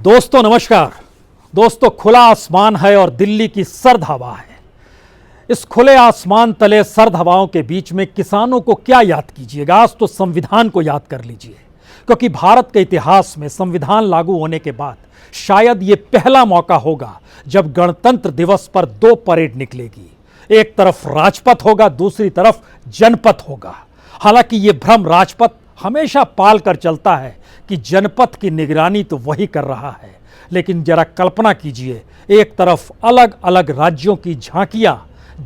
दोस्तों नमस्कार। दोस्तों, खुला आसमान है और दिल्ली की सर्द हवा है। इस खुले आसमान तले सर्द हवाओं के बीच में किसानों को क्या याद कीजिएगा? आज तो संविधान को याद कर लीजिए, क्योंकि भारत के इतिहास में संविधान लागू होने के बाद शायद ये पहला मौका होगा जब गणतंत्र दिवस पर दो परेड निकलेगी। एक तरफ राजपथ होगा, दूसरी तरफ जनपथ होगा। हालांकि ये भ्रम राजपथ हमेशा पाल कर चलता है कि जनपथ की निगरानी तो वही कर रहा है, लेकिन जरा कल्पना कीजिए, एक तरफ अलग अलग राज्यों की झांकियां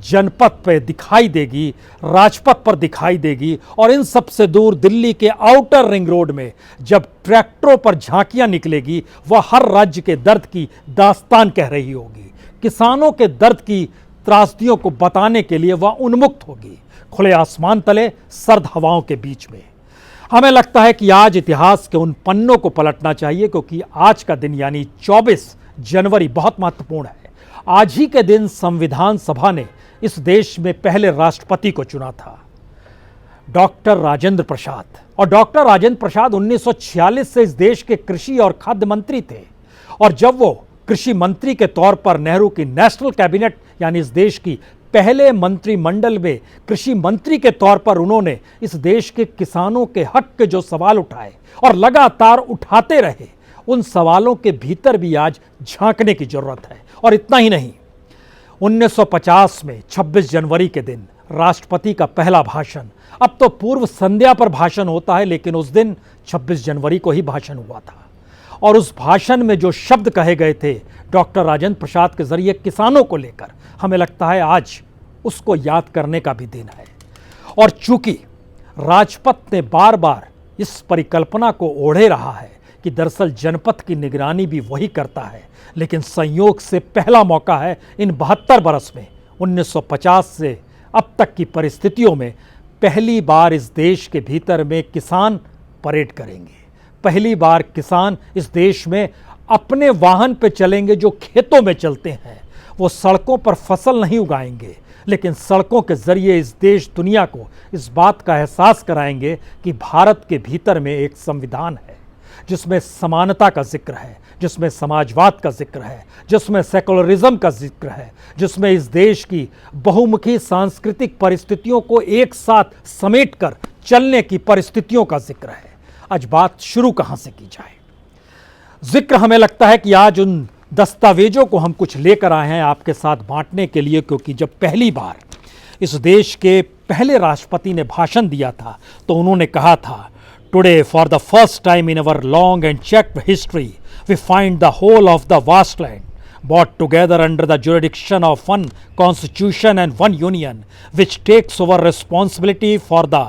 जनपथ पर दिखाई देगी, राजपथ पर दिखाई देगी, और इन सबसे दूर दिल्ली के आउटर रिंग रोड में जब ट्रैक्टरों पर झांकियां निकलेगी, वह हर राज्य के दर्द की दास्तान कह रही होगी। किसानों के दर्द की त्रासदियों को बताने के लिए वह उन्मुक्त होगी, खुले आसमान तले सर्द हवाओं के बीच में। हमें लगता है कि आज इतिहास के उन पन्नों को पलटना चाहिए, क्योंकि आज का दिन यानी 24 जनवरी बहुत महत्वपूर्ण है। आज ही के दिन संविधान सभा ने इस देश में पहले राष्ट्रपति को चुना था, डॉक्टर राजेंद्र प्रसाद। और डॉक्टर राजेंद्र प्रसाद 1946 से इस देश के कृषि और खाद्य मंत्री थे, और जब वो कृषि मंत्री के तौर पर नेहरू की नेशनल कैबिनेट यानी इस देश की पहले मंत्रिमंडल में कृषि मंत्री के तौर पर उन्होंने इस देश के किसानों के हक के जो सवाल उठाए और लगातार उठाते रहे, उन सवालों के भीतर भी आज झांकने की जरूरत है। और इतना ही नहीं, 1950 में 26 जनवरी के दिन राष्ट्रपति का पहला भाषण, अब तो पूर्व संध्या पर भाषण होता है, लेकिन उस दिन 26 जनवरी को ही भाषण हुआ था। और उस भाषण में जो शब्द कहे गए थे डॉक्टर राजेंद्र प्रसाद के जरिए किसानों को लेकर, हमें लगता है आज उसको याद करने का भी दिन है। और चूंकि राजपथ ने बार बार इस परिकल्पना को ओढ़े रहा है कि दरअसल जनपथ की निगरानी भी वही करता है, लेकिन संयोग से पहला मौका है इन 72 बरस में, 1950 से अब तक की परिस्थितियों में पहली बार इस देश के भीतर में किसान परेड करेंगे। पहली बार किसान इस देश में अपने वाहन पे चलेंगे जो खेतों में चलते हैं। वो सड़कों पर फसल नहीं उगाएंगे, लेकिन सड़कों के जरिए इस देश दुनिया को इस बात का एहसास कराएंगे कि भारत के भीतर में एक संविधान है जिसमें समानता का जिक्र है, जिसमें समाजवाद का जिक्र है, जिसमें सेकुलरिज्म का जिक्र है, जिसमें इस देश की बहुमुखी सांस्कृतिक परिस्थितियों को एक साथ समेटकर चलने की परिस्थितियों का जिक्र है। आज बात शुरू कहां से की जाए? जिक्र हमें लगता है कि आज उन दस्तावेजों को हम कुछ लेकर आए हैं आपके साथ बांटने के लिए, क्योंकि जब पहली बार इस देश के पहले राष्ट्रपति ने भाषण दिया था तो उन्होंने कहा था, today for the first time in our long and chequered history we find the whole of the vast land brought together under the jurisdiction of one constitution and one union, which takes over responsibility for the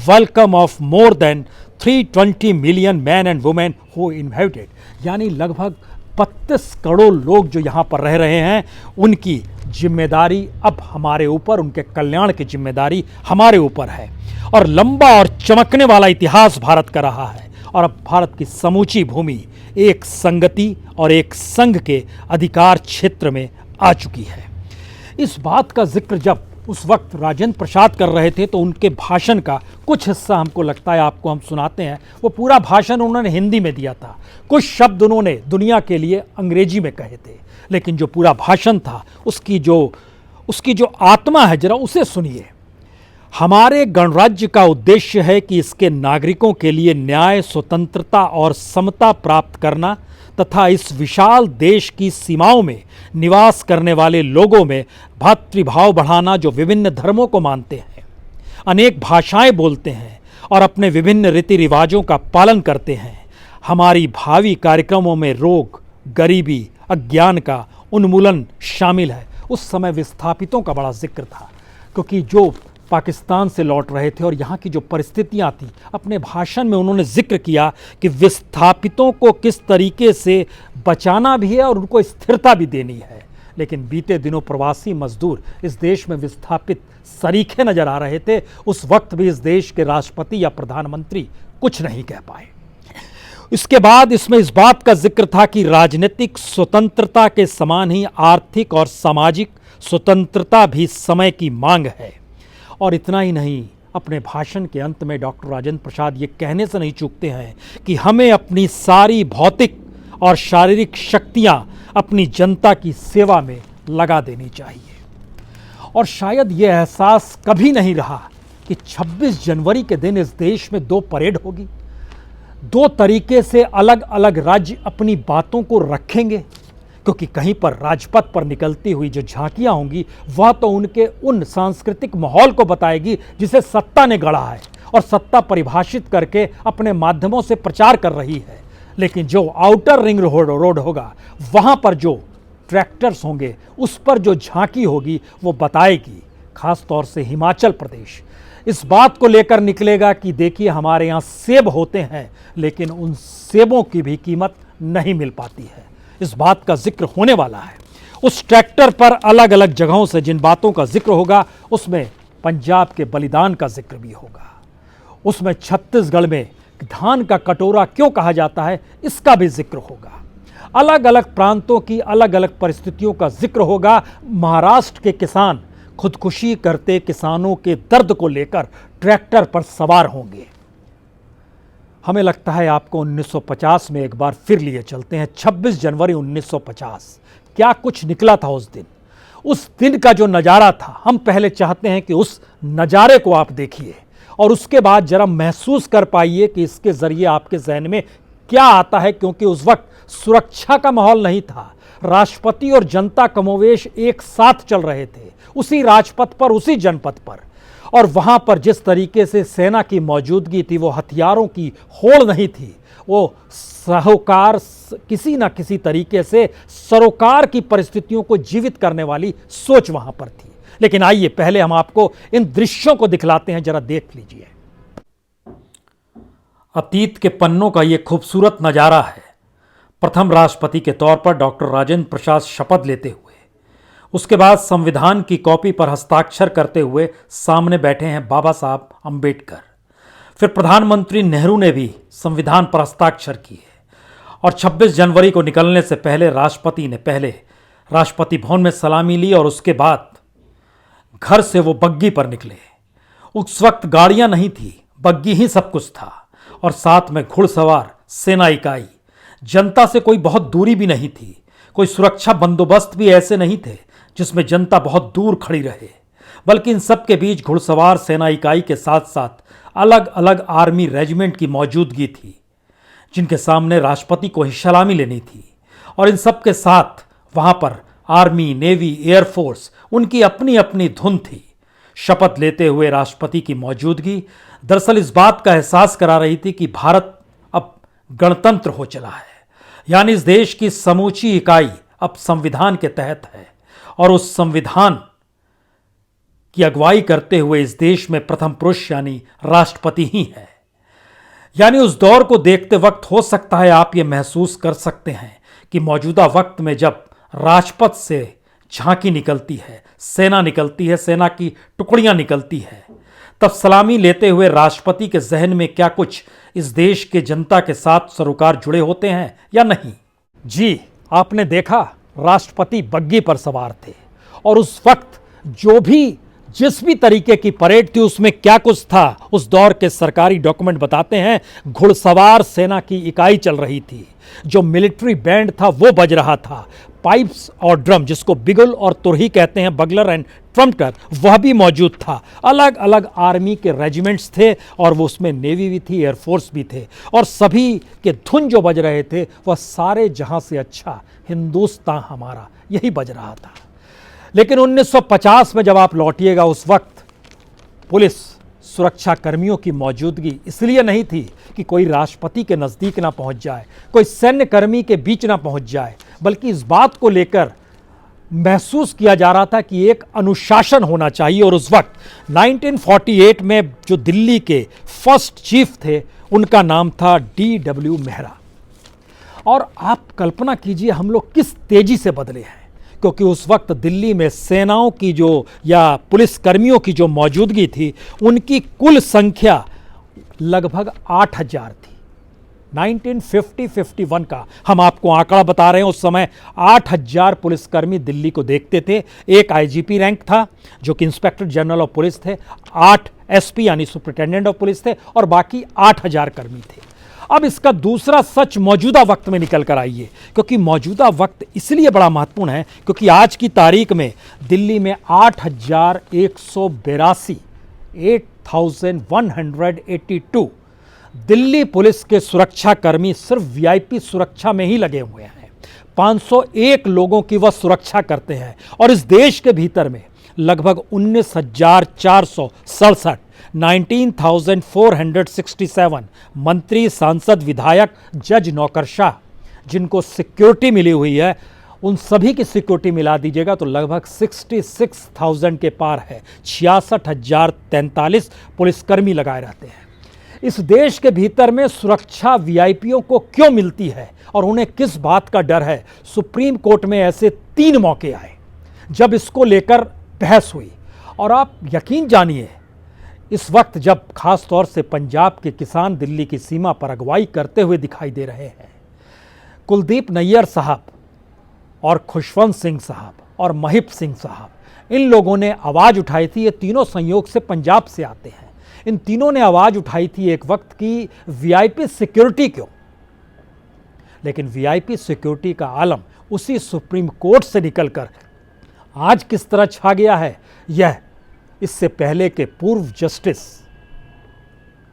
welcome of more than 320 million men and women who inhabited। यानी लगभग 32 करोड़ लोग जो यहाँ पर रह रहे हैं, उनकी जिम्मेदारी अब हमारे ऊपर, उनके कल्याण की जिम्मेदारी हमारे ऊपर है। और लंबा और चमकने वाला इतिहास भारत का रहा है, और अब भारत की समूची भूमि एक संगति और एक संघ के अधिकार क्षेत्र में आ चुकी है। इस बात का जिक्र जब उस वक्त राजेंद्र प्रसाद कर रहे थे तो उनके भाषण का कुछ हिस्सा हमको लगता है आपको हम सुनाते हैं। वो पूरा भाषण उन्होंने हिंदी में दिया था, कुछ शब्द उन्होंने दुनिया के लिए अंग्रेजी में कहे थे, लेकिन जो पूरा भाषण था उसकी जो आत्मा है, जरा उसे सुनिए। हमारे गणराज्य का उद्देश्य है कि इसके नागरिकों के लिए न्याय, स्वतंत्रता और समता प्राप्त करना तथा इस विशाल देश की सीमाओं में निवास करने वाले लोगों में भ्रातृभाव बढ़ाना, जो विभिन्न धर्मों को मानते हैं, अनेक भाषाएं बोलते हैं और अपने विभिन्न रीति रिवाजों का पालन करते हैं। हमारी भावी कार्यक्रमों में रोग, गरीबी, अज्ञान का उन्मूलन शामिल है। उस समय विस्थापितों का बड़ा जिक्र था, क्योंकि जो पाकिस्तान से लौट रहे थे और यहाँ की जो परिस्थितियाँ थी, अपने भाषण में उन्होंने जिक्र किया कि विस्थापितों को किस तरीके से बचाना भी है और उनको स्थिरता भी देनी है। लेकिन बीते दिनों प्रवासी मजदूर इस देश में विस्थापित सरीखे नजर आ रहे थे। उस वक्त भी इस देश के राष्ट्रपति या प्रधानमंत्री कुछ नहीं कह पाए। इसके बाद इसमें इस बात का जिक्र था कि राजनीतिक स्वतंत्रता के समान ही आर्थिक और सामाजिक स्वतंत्रता भी समय की मांग है। और इतना ही नहीं, अपने भाषण के अंत में डॉक्टर राजेंद्र प्रसाद ये कहने से नहीं चूकते हैं कि हमें अपनी सारी भौतिक और शारीरिक शक्तियां अपनी जनता की सेवा में लगा देनी चाहिए। और शायद यह एहसास कभी नहीं रहा कि 26 जनवरी के दिन इस देश में 2 परेड होगी, 2 तरीके से अलग अलग राज्य अपनी बातों को रखेंगे, क्योंकि कहीं पर राजपथ पर निकलती हुई जो झांकियां होंगी वह तो उनके उन सांस्कृतिक माहौल को बताएगी जिसे सत्ता ने गढ़ा है और सत्ता परिभाषित करके अपने माध्यमों से प्रचार कर रही है। लेकिन जो आउटर रिंग रोड होगा वहां पर जो ट्रैक्टर्स होंगे, उस पर जो झांकी होगी वो बताएगी, खास तौर से हिमाचल प्रदेश इस बात को लेकर निकलेगा कि देखिए हमारे यहाँ सेब होते हैं लेकिन उन सेबों की भी कीमत नहीं मिल पाती है। इस बात का जिक्र होने वाला है। उस ट्रैक्टर पर अलग अलग जगहों से जिन बातों का जिक्र होगा उसमें पंजाब के बलिदान का जिक्र भी होगा, उसमें छत्तीसगढ़ में धान का कटोरा क्यों कहा जाता है इसका भी जिक्र होगा, अलग अलग प्रांतों की अलग अलग परिस्थितियों का जिक्र होगा। महाराष्ट्र के किसान खुदकुशी करते किसानों के दर्द को लेकर ट्रैक्टर पर सवार होंगे। हमें लगता है आपको 1950 में एक बार फिर लिए चलते हैं। 26 जनवरी 1950 क्या कुछ निकला था उस दिन। उस दिन का जो नज़ारा था, हम पहले चाहते हैं कि उस नज़ारे को आप देखिए और उसके बाद जरा महसूस कर पाइए कि इसके ज़रिए आपके जहन में क्या आता है, क्योंकि उस वक्त सुरक्षा का माहौल नहीं था। राष्ट्रपति और जनता कमोवेश एक साथ चल रहे थे उसी राजपथ पर, उसी जनपथ पर, और वहां पर जिस तरीके से सेना की मौजूदगी थी वो हथियारों की होड़ नहीं थी, वो सरोकार किसी ना किसी तरीके से सरोकार की परिस्थितियों को जीवित करने वाली सोच वहां पर थी। लेकिन आइए पहले हम आपको इन दृश्यों को दिखलाते हैं, जरा देख लीजिए। अतीत के पन्नों का ये खूबसूरत नज़ारा है। प्रथम राष्ट्रपति के तौर पर डॉक्टर राजेंद्र प्रसाद शपथ लेते हुए, उसके बाद संविधान की कॉपी पर हस्ताक्षर करते हुए सामने बैठे हैं बाबा साहब अंबेडकर। फिर प्रधानमंत्री नेहरू ने भी संविधान पर हस्ताक्षर किए और 26 जनवरी को निकलने से पहले राष्ट्रपति ने पहले राष्ट्रपति भवन में सलामी ली और उसके बाद घर से वो बग्गी पर निकले। उस वक्त गाड़ियां नहीं थी, बग्गी ही सब कुछ था और साथ में घुड़सवार सेना इकाई। जनता से कोई बहुत दूरी भी नहीं थी, कोई सुरक्षा बंदोबस्त भी ऐसे नहीं थे जिसमें जनता बहुत दूर खड़ी रहे, बल्कि इन सब के बीच घुड़सवार सेना इकाई के साथ साथ अलग अलग आर्मी रेजिमेंट की मौजूदगी थी जिनके सामने राष्ट्रपति को ही सलामी लेनी थी। और इन सब के साथ वहां पर आर्मी, नेवी, एयरफोर्स, उनकी अपनी अपनी धुन थी। शपथ लेते हुए राष्ट्रपति की मौजूदगी दरअसल इस बात का एहसास करा रही थी कि भारत अब गणतंत्र हो चला है, यानी इस देश की समूची इकाई अब संविधान के तहत है और उस संविधान की अगुवाई करते हुए इस देश में प्रथम पुरुष यानी राष्ट्रपति ही है। यानी उस दौर को देखते वक्त हो सकता है आप ये महसूस कर सकते हैं कि मौजूदा वक्त में जब राजपथ से झांकी निकलती है, सेना निकलती है, सेना की टुकड़ियां निकलती है, तब सलामी लेते हुए राष्ट्रपति के जहन में क्या कुछ इस देश के जनता के साथ सरोकार जुड़े होते हैं या नहीं। जी, आपने देखा राष्ट्रपति बग्गी पर सवार थे और उस वक्त जिस भी तरीके की परेड थी उसमें क्या कुछ था, उस दौर के सरकारी डॉक्यूमेंट बताते हैं। घुड़सवार सेना की इकाई चल रही थी, जो मिलिट्री बैंड था वो बज रहा था, पाइप्स और ड्रम जिसको बिगुल और तुरही कहते हैं, बगलर एंड ट्रम्पटर, वह भी मौजूद था। अलग अलग आर्मी के रेजिमेंट्स थे और वो उसमें नेवी भी थी, एयरफोर्स भी थे, और सभी के धुन जो बज रहे थे वह सारे जहां से अच्छा हिंदुस्तान हमारा, यही बज रहा था। लेकिन 1950 में जब आप लौटिएगा, उस वक्त पुलिस सुरक्षा कर्मियों की मौजूदगी इसलिए नहीं थी कि कोई राष्ट्रपति के नज़दीक ना पहुंच जाए, कोई सैन्य कर्मी के बीच ना पहुंच जाए, बल्कि इस बात को लेकर महसूस किया जा रहा था कि एक अनुशासन होना चाहिए। और उस वक्त 1948 में जो दिल्ली के फर्स्ट चीफ थे उनका नाम था D.W. मेहरा। और आप कल्पना कीजिए हम लोग किस तेजी से बदले हैं, क्योंकि उस वक्त दिल्ली में सेनाओं की जो या पुलिस कर्मियों की जो मौजूदगी थी उनकी कुल संख्या लगभग 8,000 थी। 1950-51 का हम आपको आंकड़ा बता रहे हैं। उस समय 8,000 पुलिसकर्मी दिल्ली को देखते थे। एक आईजीपी रैंक था जो कि इंस्पेक्टर जनरल ऑफ पुलिस थे, 8 एसपी यानी सुपरिटेंडेंट ऑफ पुलिस थे और बाकी 8,000 कर्मी थे। अब इसका दूसरा सच मौजूदा वक्त में निकल कर आइए, क्योंकि मौजूदा वक्त इसलिए बड़ा महत्वपूर्ण है क्योंकि आज की तारीख में दिल्ली में 8,182 8,182 दिल्ली पुलिस के सुरक्षाकर्मी सिर्फ वीआईपी सुरक्षा में ही लगे हुए हैं। 501 लोगों की वह सुरक्षा करते हैं और इस देश के भीतर में लगभग 19,467 19,467 मंत्री, सांसद, विधायक, जज, नौकरशाह जिनको सिक्योरिटी मिली हुई है, उन सभी की सिक्योरिटी मिला दीजिएगा तो लगभग 66,000 के पार है। 66,043 पुलिसकर्मी लगाए रहते हैं। इस देश के भीतर में सुरक्षा वीआईपीओं को क्यों मिलती है और उन्हें किस बात का डर है? सुप्रीम कोर्ट में ऐसे 3 मौके आए जब इसको लेकर बहस हुई, और आप यकीन जानिए इस वक्त जब खास तौर से पंजाब के किसान दिल्ली की सीमा पर अगुवाई करते हुए दिखाई दे रहे हैं, कुलदीप नैयर साहब और खुशवंत सिंह साहब और महिप सिंह साहब, इन लोगों ने आवाज़ उठाई थी। ये तीनों संयोग से पंजाब से आते हैं। इन तीनों ने आवाज़ उठाई थी एक वक्त की वीआईपी सिक्योरिटी क्यों, लेकिन वीआईपी सिक्योरिटी का आलम उसी सुप्रीम कोर्ट से निकलकर आज किस तरह छा गया है, यह इससे पहले के पूर्व जस्टिस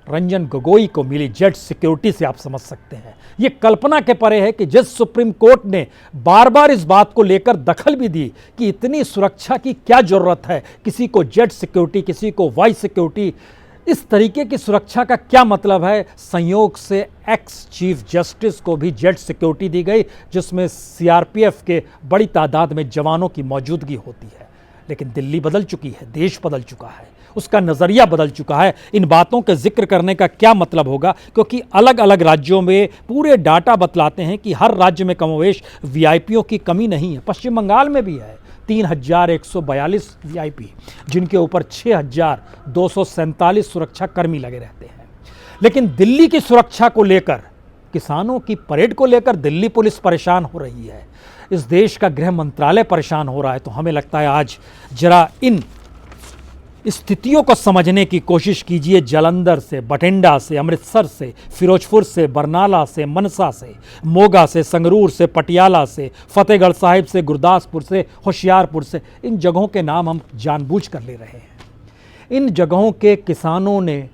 रंजन गोगोई को मिली जेड सिक्योरिटी से आप समझ सकते हैं। यह कल्पना के परे है कि जिस सुप्रीम कोर्ट ने बार बार इस बात को लेकर दखल भी दी कि इतनी सुरक्षा की क्या जरूरत है, किसी को जेड सिक्योरिटी, किसी को वाई सिक्योरिटी, इस तरीके की सुरक्षा का क्या मतलब है? संयोग से एक्स चीफ जस्टिस को भी जेड सिक्योरिटी दी गई, जिसमें सीआरपीएफ के बड़ी तादाद में जवानों की मौजूदगी होती है। लेकिन दिल्ली बदल चुकी है, देश बदल चुका है, उसका नज़रिया बदल चुका है। इन बातों के जिक्र करने का क्या मतलब होगा, क्योंकि अलग अलग राज्यों में पूरे डाटा बतलाते हैं कि हर राज्य में कमोवेश वीआईपीओं की कमी नहीं है। पश्चिम बंगाल में भी है 3,142 वीआईपी, जिनके ऊपर 6,247 सुरक्षा कर्मी लगे रहते हैं। लेकिन दिल्ली की सुरक्षा को लेकर, किसानों की परेड को लेकर दिल्ली पुलिस परेशान हो रही है, इस देश का गृह मंत्रालय परेशान हो रहा है। तो हमें लगता है आज जरा इन स्थितियों को समझने की कोशिश कीजिए। जालंधर से, बठिंडा से, अमृतसर से, फिरोजपुर से, बरनाला से, मनसा से, मोगा से, संगरूर से, पटियाला से, फतेहगढ़ साहिब से, गुरदासपुर से, होशियारपुर से, इन जगहों के नाम हम जानबूझ कर ले रहे हैं। इन जगहों के किसानों ने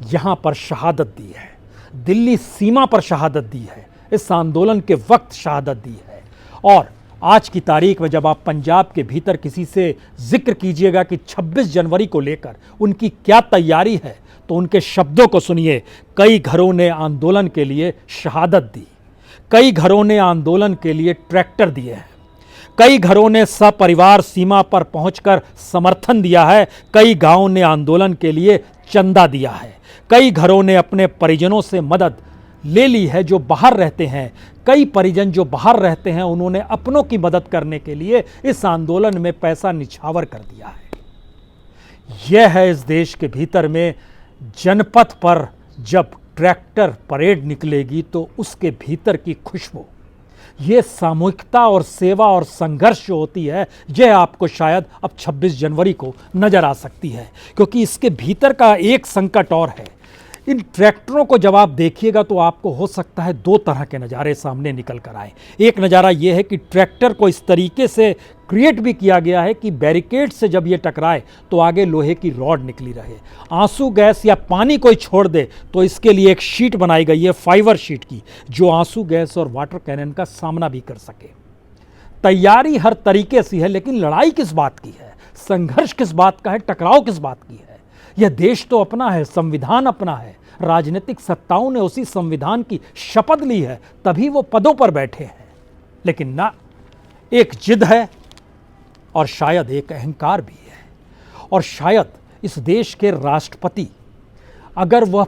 यहाँ पर शहादत दी है, दिल्ली सीमा पर शहादत दी है, इस आंदोलन के वक्त शहादत दी है। और आज की तारीख में जब आप पंजाब के भीतर किसी से जिक्र कीजिएगा कि 26 जनवरी को लेकर उनकी क्या तैयारी है, तो उनके शब्दों को सुनिए। कई घरों ने आंदोलन के लिए शहादत दी, कई घरों ने आंदोलन के लिए ट्रैक्टर दिए हैं, कई घरों ने सपरिवार सीमा पर पहुंचकर समर्थन दिया है, कई गांवों ने आंदोलन के लिए चंदा दिया है, कई घरों ने अपने परिजनों से मदद ले ली है जो बाहर रहते हैं। कई परिजन जो बाहर रहते हैं उन्होंने अपनों की मदद करने के लिए इस आंदोलन में पैसा निछावर कर दिया है। यह है इस देश के भीतर में जनपथ पर जब ट्रैक्टर परेड निकलेगी तो उसके भीतर की खुशबू, ये सामूहिकता और सेवा और संघर्ष जो होती है, यह आपको शायद अब 26 जनवरी को नजर आ सकती है। क्योंकि इसके भीतर का एक संकट और है। इन ट्रैक्टरों को जब आप देखिएगा तो आपको हो सकता है 2 तरह के नज़ारे सामने निकल कर आए। एक नज़ारा यह है कि ट्रैक्टर को इस तरीके से क्रिएट भी किया गया है कि बैरिकेड से जब ये टकराए तो आगे लोहे की रॉड निकली रहे, आंसू गैस या पानी कोई छोड़ दे तो इसके लिए एक शीट बनाई गई है फाइबर शीट की, जो आंसू गैस और वाटर कैनन का सामना भी कर सके। तैयारी हर तरीके से है, लेकिन लड़ाई किस बात की है, संघर्ष किस बात का है, टकराव किस बात की है? यह देश तो अपना है, संविधान अपना है, राजनीतिक सत्ताओं ने उसी संविधान की शपथ ली है, तभी वो पदों पर बैठे हैं। लेकिन ना, एक जिद है और शायद एक अहंकार भी है। और शायद इस देश के राष्ट्रपति, अगर वह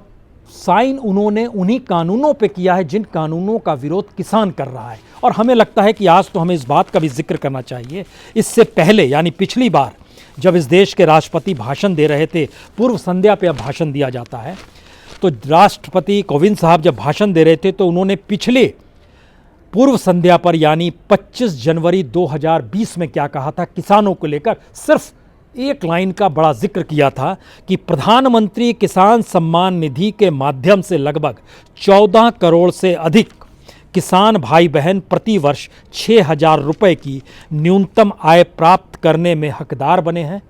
साइन उन्होंने उन्हीं कानूनों पे किया है जिन कानूनों का विरोध किसान कर रहा है। और हमें लगता है कि आज तो हमें इस बात का भी जिक्र करना चाहिए। इससे पहले यानी पिछली बार जब इस देश के राष्ट्रपति भाषण दे रहे थे, पूर्व संध्या पे अब भाषण दिया जाता है, तो राष्ट्रपति कोविंद साहब जब भाषण दे रहे थे तो उन्होंने पिछले पूर्व संध्या पर यानी 25 जनवरी 2020 में क्या कहा था किसानों को लेकर, सिर्फ एक लाइन का बड़ा जिक्र किया था कि प्रधानमंत्री किसान सम्मान निधि के माध्यम से लगभग 14 करोड़ से अधिक किसान भाई बहन प्रति वर्ष 6,000 रुपये की न्यूनतम आय प्राप्त करने में हकदार बने हैं।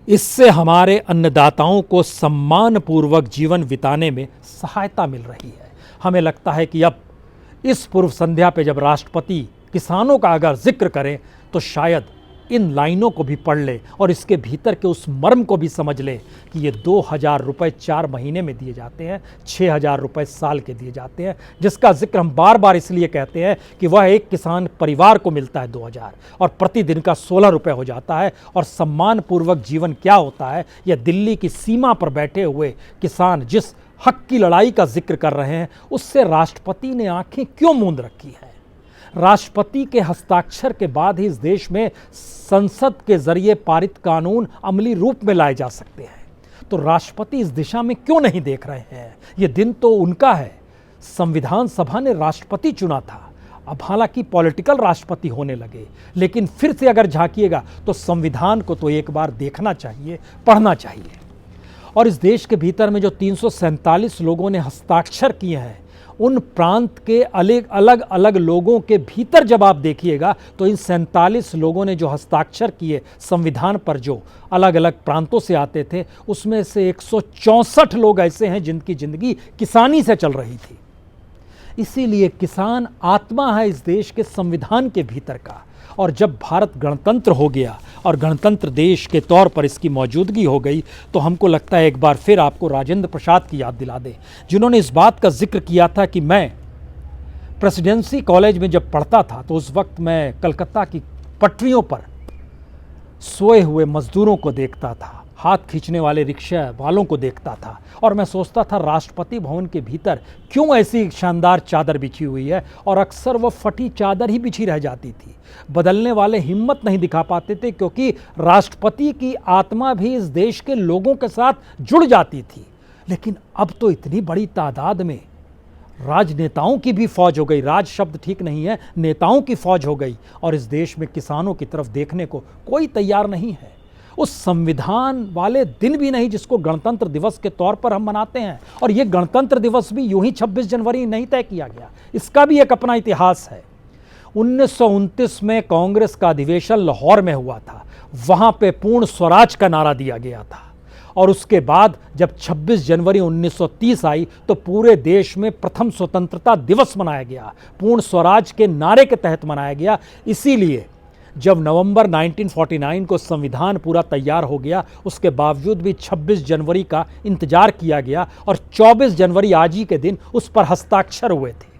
इससे हमारे अन्नदाताओं को सम्मानपूर्वक जीवन बिताने में सहायता मिल रही है। हमें लगता है कि अब इस पूर्व संध्या पे जब राष्ट्रपति किसानों का अगर जिक्र करें तो शायद इन लाइनों को भी पढ़ ले और इसके भीतर के उस मर्म को भी समझ ले कि ये 2,000 रुपये 4 महीने में दिए जाते हैं, 6,000 रुपये साल के दिए जाते हैं, जिसका जिक्र हम बार बार इसलिए कहते हैं कि वह एक किसान परिवार को मिलता है 2,000 और प्रतिदिन का 16 रुपये हो जाता है। और सम्मानपूर्वक जीवन क्या होता है, यह दिल्ली की सीमा पर बैठे हुए किसान जिस हक की लड़ाई का जिक्र कर रहे हैं, उससे राष्ट्रपति ने आंखें क्यों मूंद रखी हैं? राष्ट्रपति के हस्ताक्षर के बाद ही इस देश में संसद के जरिए पारित कानून अमली रूप में लाए जा सकते हैं। तो राष्ट्रपति इस दिशा में क्यों नहीं देख रहे हैं? ये दिन तो उनका है, संविधान सभा ने राष्ट्रपति चुना था। अब हालांकि पॉलिटिकल राष्ट्रपति होने लगे, लेकिन फिर से अगर झांकिएगा तो संविधान को तो एक बार देखना चाहिए, पढ़ना चाहिए। और इस देश के भीतर में जो 347 लोगों ने हस्ताक्षर किए हैं, उन प्रांत के अलग अलग लोगों के भीतर जब आप देखिएगा तो इन 47 लोगों ने जो हस्ताक्षर किए संविधान पर, जो अलग अलग प्रांतों से आते थे, उसमें से 164 लोग ऐसे हैं जिनकी ज़िंदगी किसानी से चल रही थी। इसीलिए किसान आत्मा है इस देश के संविधान के भीतर का। और जब भारत गणतंत्र हो गया और गणतंत्र देश के तौर पर इसकी मौजूदगी हो गई, तो हमको लगता है एक बार फिर आपको राजेंद्र प्रसाद की याद दिला दे, जिन्होंने इस बात का जिक्र किया था कि मैं प्रेसिडेंसी कॉलेज में जब पढ़ता था तो उस वक्त मैं कलकत्ता की पटरियों पर सोए हुए मजदूरों को देखता था, हाथ खींचने वाले रिक्शा वालों को देखता था, और मैं सोचता था राष्ट्रपति भवन के भीतर क्यों ऐसी शानदार चादर बिछी हुई है, और अक्सर वो फटी चादर ही बिछी रह जाती थी। बदलने वाले हिम्मत नहीं दिखा पाते थे, क्योंकि राष्ट्रपति की आत्मा भी इस देश के लोगों के साथ जुड़ जाती थी। लेकिन अब तो इतनी बड़ी तादाद में राजनेताओं की भी फौज हो गई, राज शब्द ठीक नहीं है, नेताओं की फौज हो गई, और इस देश में किसानों की तरफ देखने को कोई तैयार नहीं है। उस संविधान वाले दिन भी नहीं जिसको गणतंत्र दिवस के तौर पर हम मनाते हैं। और ये गणतंत्र दिवस भी यूं ही 26 जनवरी नहीं तय किया गया, इसका भी एक अपना इतिहास है। 1929 में कांग्रेस का अधिवेशन लाहौर में हुआ था, वहां पे पूर्ण स्वराज का नारा दिया गया था, और उसके बाद जब 26 जनवरी 1930 आई तो पूरे देश में प्रथम स्वतंत्रता दिवस मनाया गया, पूर्ण स्वराज के नारे के तहत मनाया गया। इसीलिए जब नवंबर 1949 को संविधान पूरा तैयार हो गया, उसके बावजूद भी 26 जनवरी का इंतजार किया गया, और 24 जनवरी आज ही के दिन उस पर हस्ताक्षर हुए थे।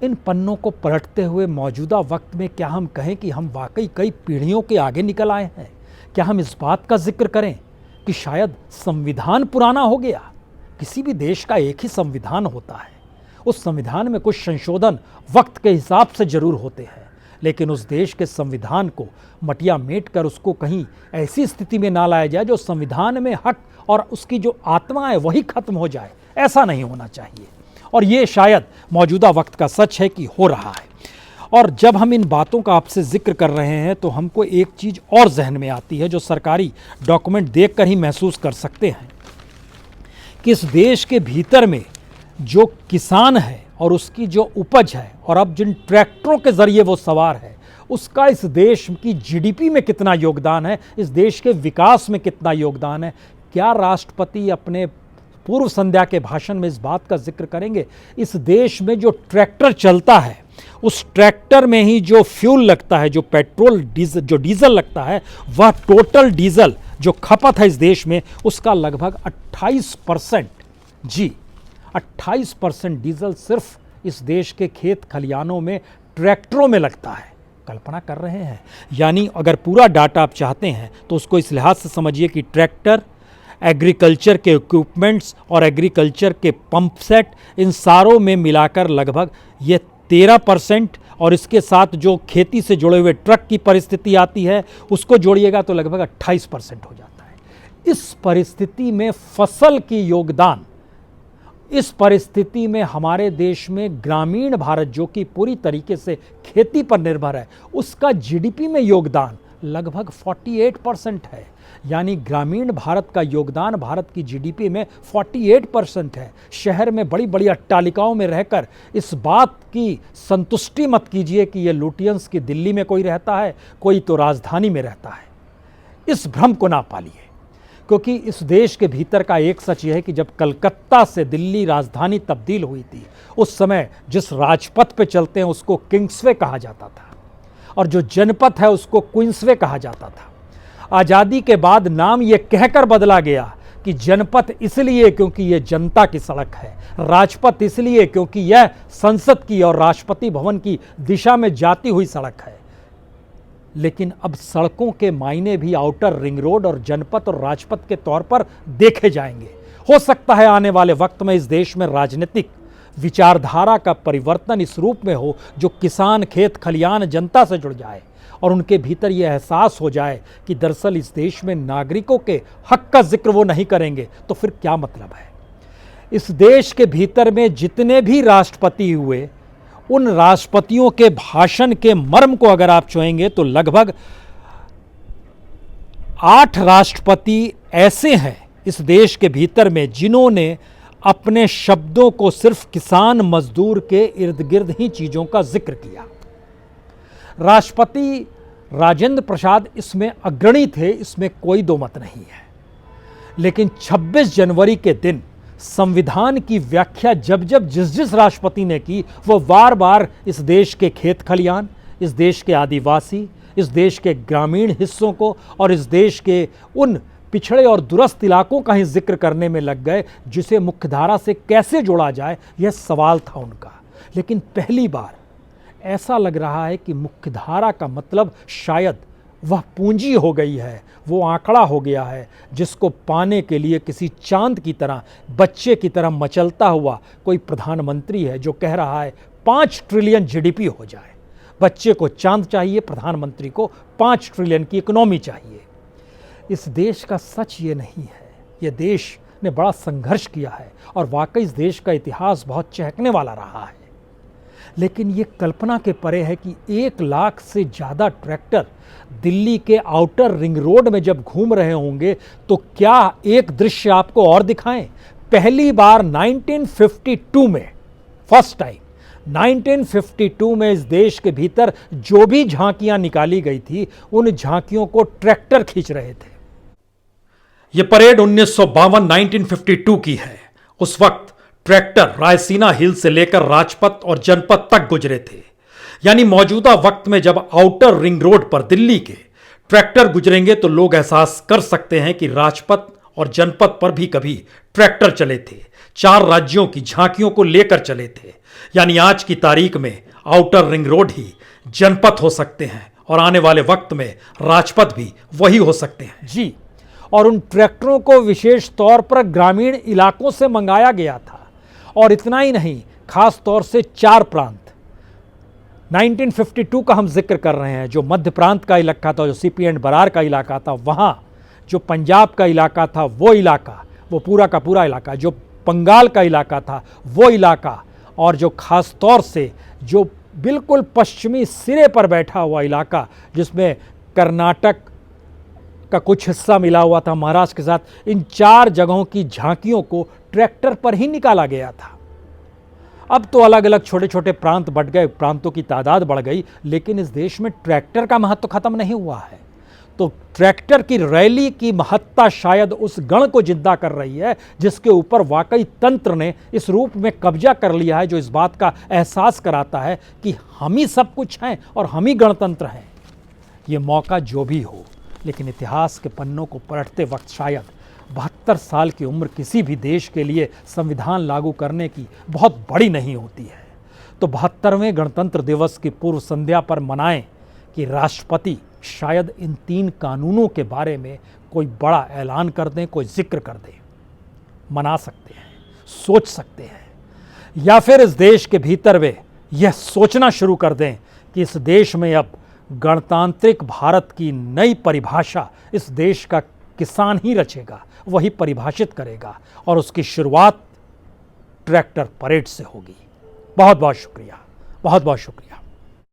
इन पन्नों को पलटते हुए मौजूदा वक्त में क्या हम कहें कि हम वाकई कई पीढ़ियों के आगे निकल आए हैं? क्या हम इस बात का जिक्र करें कि शायद संविधान पुराना हो गया? किसी भी देश का एक ही संविधान होता है, उस संविधान में कुछ संशोधन वक्त के हिसाब से जरूर होते हैं, लेकिन उस देश के संविधान को मटिया मेट कर उसको कहीं ऐसी स्थिति में ना लाया जाए जो संविधान में हक और उसकी जो आत्मा है वही खत्म हो जाए। ऐसा नहीं होना चाहिए, और ये शायद मौजूदा वक्त का सच है कि हो रहा है। और जब हम इन बातों का आपसे जिक्र कर रहे हैं तो हमको एक चीज़ और जहन में आती है जो सरकारी डॉक्यूमेंट देखकर ही महसूस कर सकते हैं कि इस देश के भीतर में जो किसान है और उसकी जो उपज है, और अब जिन ट्रैक्टरों के ज़रिए वो सवार है, उसका इस देश की जीडीपी में कितना योगदान है, इस देश के विकास में कितना योगदान है। क्या राष्ट्रपति अपने पूर्व संध्या के भाषण में इस बात का जिक्र करेंगे? इस देश में जो ट्रैक्टर चलता है, उस ट्रैक्टर में ही जो फ्यूल लगता है, जो पेट्रोल डीजल, जो डीजल लगता है, वह टोटल डीजल जो खपत है इस देश में, उसका लगभग 28%, जी 28% डीजल सिर्फ इस देश के खेत खलियानों में ट्रैक्टरों में लगता है। कल्पना कर रहे हैं? यानी अगर पूरा डाटा आप चाहते हैं तो उसको इस लिहाज से समझिए कि ट्रैक्टर, एग्रीकल्चर के इक्विपमेंट्स और एग्रीकल्चर के पंप सेट, इन सारों में मिलाकर लगभग ये 13%, और इसके साथ जो खेती से जुड़े हुए ट्रक की परिस्थिति आती है उसको जोड़िएगा तो लगभग 28% हो जाता है। इस परिस्थिति में फसल की योगदान, इस परिस्थिति में हमारे देश में ग्रामीण भारत जो कि पूरी तरीके से खेती पर निर्भर है, उसका जीडीपी में योगदान लगभग 48% है। यानी ग्रामीण भारत का योगदान भारत की जीडीपी में 48% है। शहर में बड़ी बड़ी अट्टालिकाओं में रहकर इस बात की संतुष्टि मत कीजिए कि ये लुटियंस की दिल्ली में कोई रहता है, कोई तो राजधानी में रहता है। इस भ्रम को ना पालिए, क्योंकि इस देश के भीतर का एक सच यह है कि जब कलकत्ता से दिल्ली राजधानी तब्दील हुई थी, उस समय जिस राजपथ पे चलते हैं उसको किंग्सवे कहा जाता था और जो जनपथ है उसको क्वींसवे कहा जाता था। आज़ादी के बाद नाम ये कहकर बदला गया कि जनपथ इसलिए क्योंकि यह जनता की सड़क है, राजपथ इसलिए क्योंकि यह संसद की और राष्ट्रपति भवन की दिशा में जाती हुई सड़क है। लेकिन अब सड़कों के मायने भी आउटर रिंग रोड और जनपथ और राजपथ के तौर पर देखे जाएंगे। हो सकता है आने वाले वक्त में इस देश में राजनीतिक विचारधारा का परिवर्तन इस रूप में हो जो किसान, खेत खलियान, जनता से जुड़ जाए और उनके भीतर यह एहसास हो जाए कि दरअसल इस देश में नागरिकों के हक का जिक्र वो नहीं करेंगे तो फिर क्या मतलब है। इस देश के भीतर में जितने भी राष्ट्रपति हुए, उन राष्ट्रपतियों के भाषण के मर्म को अगर आप छुएंगे तो लगभग 8 राष्ट्रपति ऐसे हैं इस देश के भीतर में जिन्होंने अपने शब्दों को सिर्फ किसान मजदूर के इर्द गिर्द ही चीजों का जिक्र किया। राष्ट्रपति राजेंद्र प्रसाद इसमें अग्रणी थे, इसमें कोई दो मत नहीं है। लेकिन 26 जनवरी के दिन संविधान की व्याख्या जब जब जिस राष्ट्रपति ने की, वो बार बार इस देश के खेत खलियान, इस देश के आदिवासी, इस देश के ग्रामीण हिस्सों को और इस देश के उन पिछड़े और दुरस्त इलाकों का ही जिक्र करने में लग गए जिसे मुख्यधारा से कैसे जोड़ा जाए, यह सवाल था उनका। लेकिन पहली बार ऐसा लग रहा है कि मुख्यधारा का मतलब शायद वह पूंजी हो गई है, वो आंकड़ा हो गया है जिसको पाने के लिए किसी चांद की तरह, बच्चे की तरह मचलता हुआ कोई प्रधानमंत्री है जो कह रहा है 5 ट्रिलियन जीडीपी हो जाए। बच्चे को चांद चाहिए, प्रधानमंत्री को 5 ट्रिलियन की इकोनॉमी चाहिए। इस देश का सच ये नहीं है। यह देश ने बड़ा संघर्ष किया है और वाकई इस देश का इतिहास बहुत चहकने वाला रहा है। लेकिन ये कल्पना के परे है कि 1 लाख से ज़्यादा ट्रैक्टर दिल्ली के आउटर रिंग रोड में जब घूम रहे होंगे तो क्या एक दृश्य आपको और दिखाएं। पहली बार 1952 में, फर्स्ट टाइम 1952 में इस देश के भीतर जो भी झांकियां निकाली गई थी, उन झांकियों को ट्रैक्टर खींच रहे थे। यह परेड 1952 की है। उस वक्त ट्रैक्टर रायसीना हिल से लेकर राजपथ और जनपथ तक गुजरे थे। यानी मौजूदा वक्त में जब आउटर रिंग रोड पर दिल्ली के ट्रैक्टर गुजरेंगे तो लोग एहसास कर सकते हैं कि राजपथ और जनपथ पर भी कभी ट्रैक्टर चले थे, 4 राज्यों की झांकियों को लेकर चले थे। यानी आज की तारीख में आउटर रिंग रोड ही जनपथ हो सकते हैं और आने वाले वक्त में राजपथ भी वही हो सकते हैं। जी, और उन ट्रैक्टरों को विशेष तौर पर ग्रामीण इलाकों से मंगाया गया था। और इतना ही नहीं, खास तौर से 4 प्रांत, 1952 का हम जिक्र कर रहे हैं, जो मध्य प्रांत का इलाका था, जो सीपी एंड बरार का इलाका था, वहाँ जो पंजाब का इलाका था वो इलाका, वो पूरा का पूरा इलाका, जो बंगाल का इलाका था वो इलाका, और जो खास तौर से जो बिल्कुल पश्चिमी सिरे पर बैठा हुआ इलाका जिसमें कर्नाटक का कुछ हिस्सा मिला हुआ था महाराष्ट्र के साथ, इन 4 जगहों की झांकियों को ट्रैक्टर पर ही निकाला गया था। अब तो अलग अलग छोटे छोटे प्रांत बढ़ गए, प्रांतों की तादाद बढ़ गई, लेकिन इस देश में ट्रैक्टर का महत्व खत्म नहीं हुआ है। तो ट्रैक्टर की रैली की महत्ता शायद उस गण को जिंदा कर रही है जिसके ऊपर वाकई तंत्र ने इस रूप में कब्जा कर लिया है, जो इस बात का एहसास कराता है कि हम ही सब कुछ हैं और हम ही गणतंत्र हैं। ये मौका जो भी हो, लेकिन इतिहास के पन्नों को पलटते वक्त शायद 72 साल की उम्र किसी भी देश के लिए संविधान लागू करने की बहुत बड़ी नहीं होती है। तो 72वें गणतंत्र दिवस की पूर्व संध्या पर मनाएं कि राष्ट्रपति शायद इन 3 कानूनों के बारे में कोई बड़ा ऐलान कर दें, कोई जिक्र कर दें। मना सकते हैं, सोच सकते हैं, या फिर इस देश के भीतर वे यह सोचना शुरू कर दें कि इस देश में अब गणतांत्रिक भारत की नई परिभाषा इस देश का किसान ही रचेगा, वही परिभाषित करेगा, और उसकी शुरुआत ट्रैक्टर परेड से होगी। बहुत बहुत शुक्रिया, बहुत बहुत शुक्रिया।